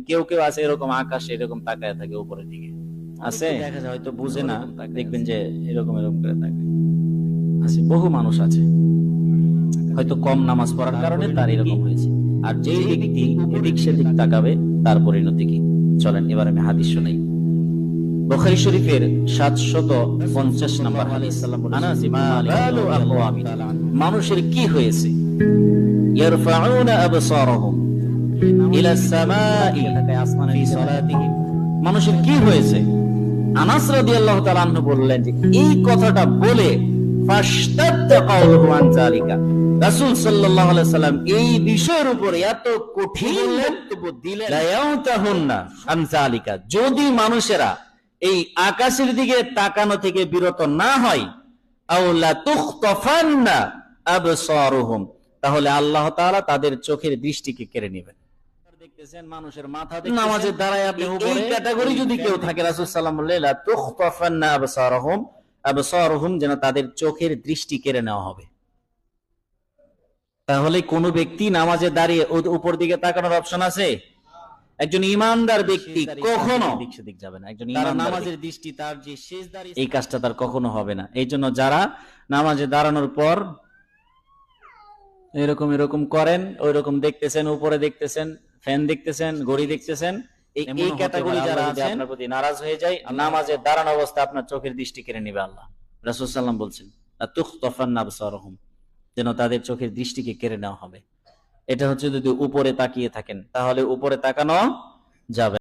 কেউ কেউ আছে এরকম আকাশে এরকম তাকায় থাকে উপরের দিকে, আছে দেখা যায়, হয়তো বুঝে না, দেখবেন যে এরকম এরকম করে তাকায় আছে। বহু মানুষ আছে হয়তো কম নামাজ পড়ার কারণে তার এরকম হয়েছে। আর যেই ব্যক্তি এদিক সেদিক তাকাবে তার পরিণতি কি, চলেন এবার আমি হাদিস শোনাই। বুখারী শরীফের 750 নম্বর হাদিস। আনাস ইবনে মালিক রাদিয়াল্লাহু তাআলা, মানুষের কি হয়েছে, ইয়ারফাউনা আবসারহুম ইলা সামাই ফি সালাতিহিম, মানুষের কি হয়েছে? আনাস রাদিয়াল্লাহু তাআলা আনহু বললেন যে এই কথাটা বলে ফাশতাদ্দা কাউলুহু আন যালিকা, রাসূল সাল্লাল্লাহু আলাইহি সাল্লাম এই বিষয়ের উপর এত কঠিন বক্তব্য দিলেন, লা ইয়াউতাহুন্না আন যালিকা, যদি মানুষেরা এই আকাশের দিকে তাকানো থেকে বিরত না হয়, আও লা তুখতাফান্না আবসারুহুম, তাহলে আল্লাহ তাআলা তাদের চোখের দৃষ্টিকে কেড়ে নেবেন। দেখতেছেন মানুষের মাথা দেখতেছেন, নামাজের দ্বারাই আপনি এই ক্যাটাগরি যদি কেউ থাকে, রাসূল সাল্লাল্লাহু আলাইহি ওয়াসাল্লাম বললেন লা তুখতাফান্না আবসারুহুম, যেন তাদের চোখের দৃষ্টি কেড়ে নেওয়া হবে। তাহলে কোন ব্যক্তি নামাজে দাঁড়িয়ে উপর দিকে তাকানোর অপশন আছে? একজন ঈমানদার ব্যক্তি কখনো দিক সেদিক যাবে না। একজন ঈমানদার নামাজের দৃষ্টি তার যে সিজদার, এই কাজটা তার কখনো হবে না। এই জন্য যারা নামাজে দাঁড়ানোর পর এরকম এরকম করেন, ওই রকম দেখতেছেন, উপরে দেখতেছেন, ফ্যান দেখতেছেন, ঘড়ি দেখতেছেন, এই ক্যাটাগরি যারা আছে আপনার প্রতি নারাজ হয়ে যায়, নামাজে দাঁড়ানো অবস্থা আপনার চোখের দৃষ্টি কেড়ে নেবে আল্লাহ। রাসূল সাল্লাল্লাহু আলাইহি ওয়াসাল্লাম বলছেন লা তুখতাফান্না আবসারুহুম, যেন তাদের চোখের দৃষ্টিকে কেড়ে নেওয়া হবে। এটা হচ্ছে যদি উপরে তাকিয়ে থাকেন, তাহলে উপরে তাকানো যাবে।